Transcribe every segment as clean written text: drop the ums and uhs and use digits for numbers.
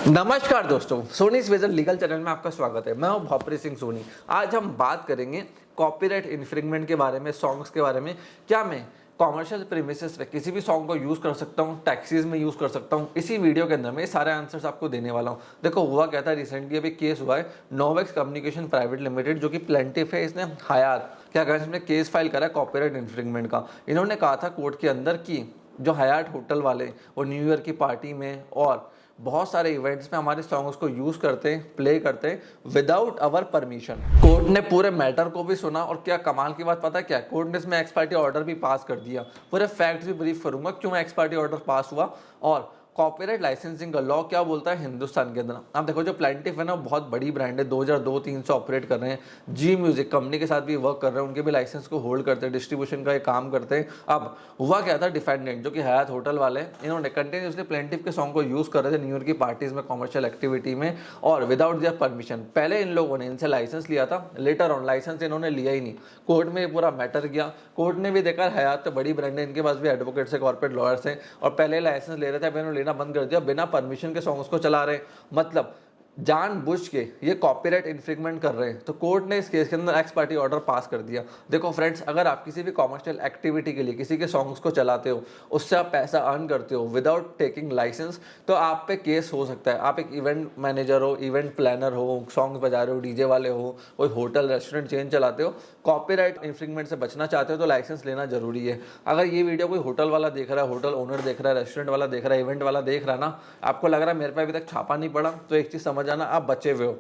नमस्कार दोस्तों, Soni vision legal channel में आपका स्वागत है। मैं हूं भोपरी सिंह सोनी। आज हम बात करेंगे कॉपीराइट इन्फ्रिंगमेंट के बारे में, सॉन्ग्स के बारे में। क्या मैं कॉमर्शियल प्रीमिसेस पे किसी भी सॉन्ग को यूज़ कर सकता हूँ, टैक्सीज में यूज़ कर सकता हूँ? इसी वीडियो के अंदर मैं सारे आंसर्स आपको देने वाला हूँ। देखो हुआ क्या था, रिसेंटली अभी केस हुआ है नोवेक्स कम्युनिकेशन प्राइवेट लिमिटेड, जो कि प्लेंटिफ है। इसने हयात क्या कहा, इसने केस फाइल करा कॉपीराइट इन्फ्रिंगमेंट का। इन्होंने कहा था कोर्ट के अंदर कि जो हयात होटल वाले वो न्यू ईयर की पार्टी में और बहुत सारे इवेंट्स में हमारे सॉन्ग्स को यूज करते हैं, प्ले करते हैं विदाउट अवर परमिशन। कोर्ट ने पूरे मैटर को भी सुना और क्या कमाल की बात पता है क्या, कोर्ट ने इसमें एक्स पार्टी ऑर्डर भी पास कर दिया। पूरे फैक्ट्स भी ब्रीफ करूंगा क्यों एक्स पार्टी ऑर्डर पास हुआ और कॉपीराइट लाइसेंसिंग का लॉ क्या बोलता है हिंदुस्तान के अंदर। आप देखो जो प्लेंटिफ है ना, बहुत बड़ी ब्रांड है, 2002-3 से ऑपरेट कर रहे हैं। जी म्यूजिक कंपनी के साथ भी वर्क कर रहे हैं, उनके भी लाइसेंस को होल्ड करते हैं, डिस्ट्रीब्यूशन का ये काम करते हैं। अब हुआ क्या था, डिफेंडेंट जो कि हयात होटल वाले हैं, इन्होंने कंटिन्यूसली प्लेंटिफ के सॉन्ग को यूज कर रहे थे न्यू ईयर की पार्टीज में, कॉमर्शियल एक्टिविटी में और विदाउट दियर परमिशन। पहले इन लोगों ने इनसे लाइसेंस लिया था, लेटर ऑन लाइसेंस इन्होंने लिया ही नहीं। कोर्ट में ये पूरा मैटर गया, कोर्ट ने भी देखा हयात तो बड़ी ब्रांड है, इनके पास भी एडवोकेट्स है, कॉर्पोरेट लॉयर्स हैं और पहले लाइसेंस ले रहे थे, अब इन्होंने लेना बंद कर दिया, बिना परमिशन के सॉन्ग्स को चला रहे। मतलब जानबूझ के ये कॉपीराइट इन्फ्रिंगमेंट कर रहे हैं। तो कोर्ट ने इस केस के अंदर एक्स पार्टी ऑर्डर पास कर दिया। देखो फ्रेंड्स, अगर आप किसी भी कॉमर्शियल एक्टिविटी के लिए किसी के सॉन्ग्स को चलाते हो, उससे आप पैसा अर्न करते हो विदाउट टेकिंग लाइसेंस, तो आप पे केस हो सकता है। आप एक इवेंट मैनेजर हो, इवेंट प्लानर हो, सॉन्ग बजा रहे हो, डीजे वाले हो, कोई होटल रेस्टोरेंट चेन चलाते हो, कॉपीराइट इन्फ्रिंगमेंट से बचना चाहते हो तो लाइसेंस लेना जरूरी है। अगर ये वीडियो कोई होटल वाला देख रहा है, होटल ओनर देख रहा है, रेस्टोरेंट वाला देख रहा है, इवेंट वाला देख रहा है ना, आपको लग रहा है मेरे पे अभी तक छापा नहीं पड़ा, तो एक चीज समझ आना, आप बचे हुए हो।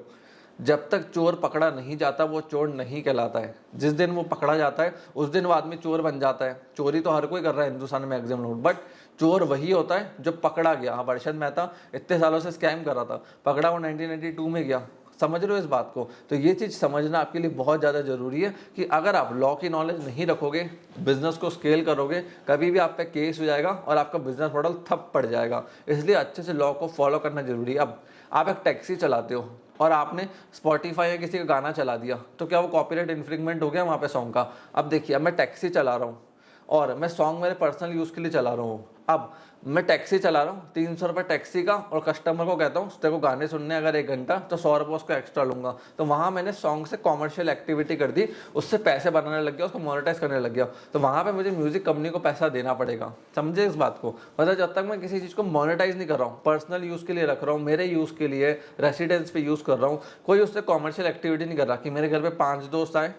जब तक चोर पकड़ा नहीं जाता वो चोर नहीं कहलाता है। जिस दिन वो पकड़ा जाता है उस दिन वो आदमी चोर बन जाता है। चोरी तो हर कोई कर रहा है हिंदुस्तान में मैक्सिमम लोग, बट चोर वही होता है जो पकड़ा गया। हाँ, अर्शद मेहता इतने सालों से स्कैम कर रहा था, पकड़ा वो 1992 में गया। समझ रहे हो इस बात को? तो ये चीज़ समझना आपके लिए बहुत ज़्यादा ज़रूरी है कि अगर आप लॉ की नॉलेज नहीं रखोगे, बिजनेस को स्केल करोगे, कभी भी आप पे केस हो जाएगा और आपका बिजनेस मॉडल ठप पड़ जाएगा। इसलिए अच्छे से लॉ को फॉलो करना जरूरी है। अब आप एक टैक्सी चलाते हो और आपने स्पॉटिफाई या किसी का गाना चला दिया, तो क्या वो कॉपीराइट इन्फ्रिंगमेंट हो गया वहाँ पे सॉन्ग का? अब देखिए, अब मैं टैक्सी चला रहा हूँ और मैं सॉन्ग मेरे पर्सनल यूज़ के लिए चला रहा हूँ। अब मैं टैक्सी चला रहा हूँ, 300 रुपये टैक्सी का, और कस्टमर को कहता हूँ तेरे को गाने सुनने अगर 1 घंटा तो 100 रुपये उसको एक्स्ट्रा लूंगा। तो वहाँ मैंने सॉन्ग से कॉमर्शियल एक्टिविटी कर दी, उससे पैसे बनाने लग गया, उसको मोनेटाइज करने लग गया। तो वहाँ पे मुझे म्यूजिक कंपनी को पैसा देना पड़ेगा। समझे इस बात को? मतलब जब तक मैं किसी चीज़ को मोनेटाइज नहीं कर रहा हूँ, पर्सनल यूज़ के लिए रख रहा हूँ, मेरे यूज़ के लिए, रेसिडेंस पे यूज़ कर रहा हूँ, कोई उससे कॉमर्शियल एक्टिविटी नहीं कर रहा कि मेरे घर पे 5 दोस्त आए,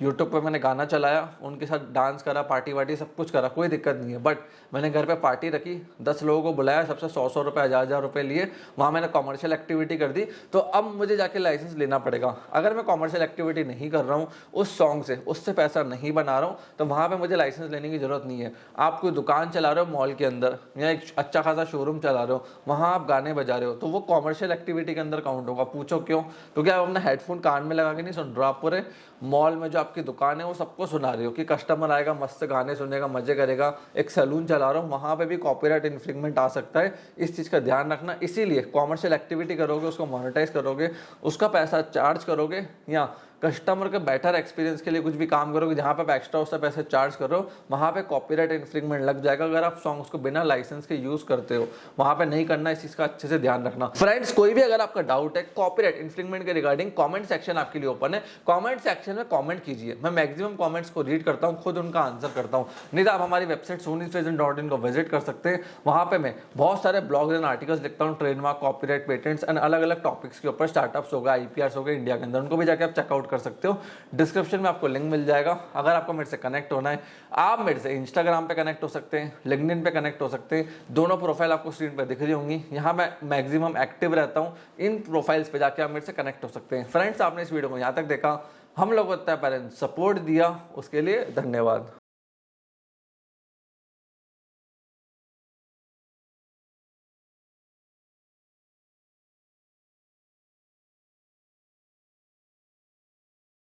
यूट्यूब पे मैंने गाना चलाया, उनके साथ डांस करा, पार्टी वार्टी सब कुछ करा, कोई दिक्कत नहीं है। बट मैंने घर पे पार्टी रखी, 10 लोगों को बुलाया, सबसे 100-100 रुपये, 1000 रुपये लिए, वहाँ मैंने कॉमर्शियल एक्टिविटी कर दी, तो अब मुझे जाके लाइसेंस लेना पड़ेगा। अगर मैं कॉमर्शियल एक्टिविटी नहीं कर रहा हूँ उस सॉन्ग से, उससे पैसा नहीं बना रहा हूँ, तो वहाँ पर मुझे लाइसेंस लेने की जरूरत नहीं है। आप कोई दुकान चला रहे हो मॉल के अंदर या एक अच्छा खासा शोरूम चला रहे हो, वहाँ आप गाने बजा रहे हो, तो वो कॉमर्शियल एक्टिविटी के अंदर काउंट होगा। पूछो क्यों? क्योंकि आप अपना हेडफोन कान में लगा के नहीं सुन रहे हो, आप पूरे मॉल में जो आपकी दुकान है वो सबको सुना रही हो कि कस्टमर आएगा, मस्त गाने सुनेगा, मजे करेगा। एक सैलून चला रहा हूँ, वहाँ पे भी कॉपीराइट इन्फ्रिंगमेंट आ सकता है। इस चीज़ का ध्यान रखना। इसीलिए कॉमर्शियल एक्टिविटी करोगे, उसको मोनेटाइज करोगे, उसका पैसा चार्ज करोगे, या कस्टमर के बेटर एक्सपीरियंस के लिए कुछ भी काम करोगे जहाँ पे आप एक्स्ट्रा उससे पैसे चार्ज करो, वहाँ पे कॉपीराइट इन्फ्रिंगमेंट लग जाएगा। अगर आप सॉन्ग्स को बिना लाइसेंस के यूज करते हो, वहाँ पे नहीं करना। इस चीज़ का अच्छे से ध्यान रखना। फ्रेंड्स, कोई भी अगर आपका डाउट है कॉपीराइट इन्फ्रिंगमेंट के रिगार्डिंग, कॉमेंट सेक्शन आपके लिए ओपन है। कॉमेंट सेक्शन में कॉमेंट कीजिए, मैं मैक्सिमम कॉमेंट्स को रीड करता हूँ, खुद उनका आंसर करता हूँ। नहीं तो आप हमारी वेबसाइट sonyvision.in को विजिट कर सकते हैं। वहाँ पे मैं बहुत सारे ब्लॉग्स एंड आर्टिकल्स लिखता हूँ, ट्रेडमार्क, कॉपीराइट, पेटेंट्स एंड अलग अलग टॉपिक्स के ऊपर, स्टार्टअप्स होगा, IPRs हो गए इंडिया के अंदर, उनको भी जाकर आप चेकआउट कर सकते हो। डिस्क्रिप्शन में आपको लिंक मिल जाएगा। अगर आपको मेरे से कनेक्ट होना है, आप मेरे से इंस्टाग्राम पे कनेक्ट हो सकते हैं, लिंक्डइन पे कनेक्ट हो सकते हैं। दोनों प्रोफाइल आपको स्क्रीन पर दिख रही होंगी, यहाँ मैं मैक्सिमम एक्टिव रहता हूँ। इन प्रोफाइल्स पे जाके आप मेरे से कनेक्ट हो सकते हैं। फ्रेंड्स, आपने इस वीडियो को यहाँ तक देखा, हम लोग को इतना पेरेंट्स सपोर्ट दिया, उसके लिए धन्यवाद।